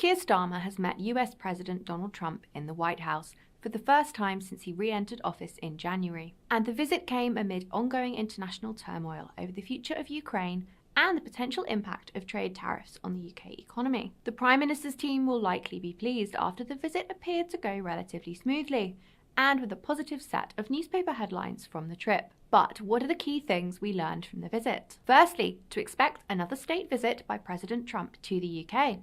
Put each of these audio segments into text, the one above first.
Keir Starmer has met US President Donald Trump in the White House for the first time since he re-entered office in January. And the visit came amid ongoing international turmoil over the future of Ukraine and the potential impact of trade tariffs on the UK economy. The Prime Minister's team will likely be pleased after the visit appeared to go relatively smoothly, and with a positive set of newspaper headlines from the trip. But what are the key things we learned from the visit? Firstly, to expect another state visit by President Trump to the UK,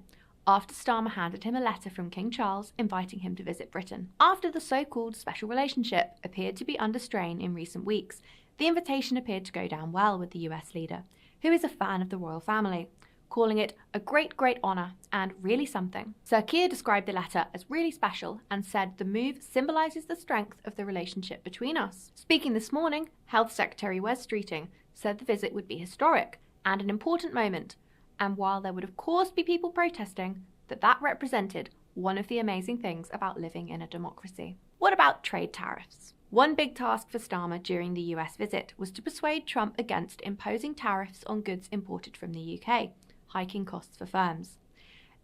after Starmer handed him a letter from King Charles inviting him to visit Britain. After the so-called special relationship appeared to be under strain in recent weeks, the invitation appeared to go down well with the US leader, who is a fan of the royal family, calling it a great, great honour and really something. Sir Keir described the letter as really special and said the move symbolises the strength of the relationship between us. Speaking this morning, Health Secretary Wes Streeting said the visit would be historic and an important moment, and while there would of course be people protesting, that represented one of the amazing things about living in a democracy. What about trade tariffs? One big task for Starmer during the US visit was to persuade Trump against imposing tariffs on goods imported from the UK, hiking costs for firms.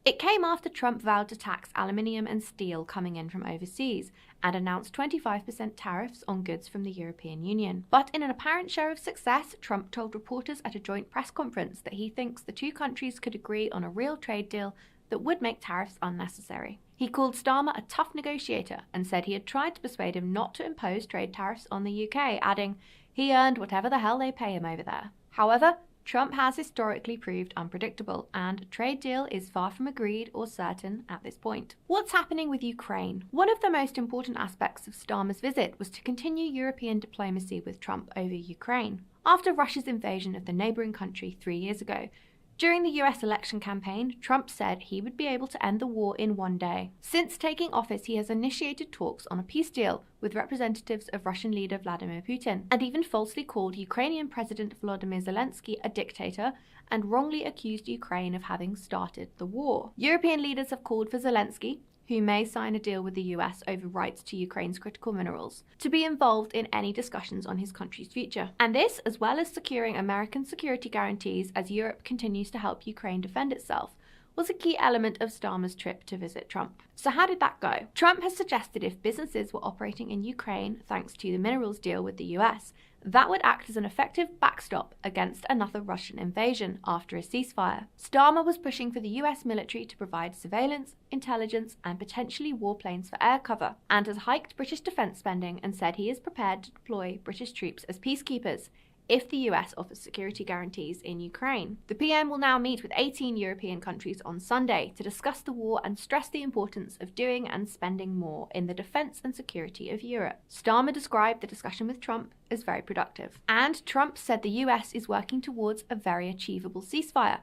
It came after Trump vowed to tax aluminium and steel coming in from overseas and announced 25% tariffs on goods from the European Union. But in an apparent show of success, Trump told reporters at a joint press conference that he thinks the two countries could agree on a real trade deal that would make tariffs unnecessary. He called Starmer a tough negotiator and said he had tried to persuade him not to impose trade tariffs on the UK, adding, he earned whatever the hell they pay him over there. However, Trump has historically proved unpredictable, and a trade deal is far from agreed or certain at this point. What's happening with Ukraine? One of the most important aspects of Starmer's visit was to continue European diplomacy with Trump over Ukraine, after Russia's invasion of the neighbouring country 3 years ago. During the US election campaign, Trump said he would be able to end the war in one day. Since taking office, he has initiated talks on a peace deal with representatives of Russian leader Vladimir Putin, and even falsely called Ukrainian President Volodymyr Zelensky a dictator and wrongly accused Ukraine of having started the war. European leaders have called for Zelensky, who may sign a deal with the US over rights to Ukraine's critical minerals, to be involved in any discussions on his country's future. And this, as well as securing American security guarantees as Europe continues to help Ukraine defend itself, was a key element of Starmer's trip to visit Trump. So how did that go? Trump has suggested if businesses were operating in Ukraine thanks to the minerals deal with the US, that would act as an effective backstop against another Russian invasion after a ceasefire. Starmer was pushing for the US military to provide surveillance, intelligence, and potentially warplanes for air cover, and has hiked British defence spending and said he is prepared to deploy British troops as peacekeepers if the US offers security guarantees in Ukraine. The PM will now meet with 18 European countries on Sunday to discuss the war and stress the importance of doing and spending more in the defence and security of Europe. Starmer described the discussion with Trump as very productive, and Trump said the US is working towards a very achievable ceasefire,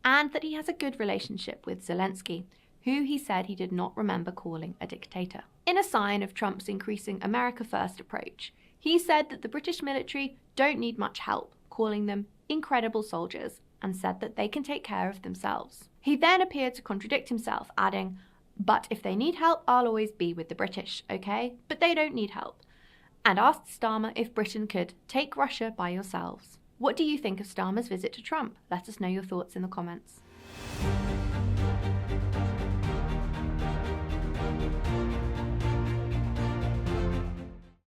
and that he has a good relationship with Zelensky, who he said he did not remember calling a dictator. In a sign of Trump's increasing America First approach, he said that the British military don't need much help, calling them incredible soldiers, and said that they can take care of themselves. He then appeared to contradict himself, adding, "But if they need help, I'll always be with the British, okay? But they don't need help," and asked Starmer if Britain could take Russia by yourselves. What do you think of Starmer's visit to Trump? Let us know your thoughts in the comments.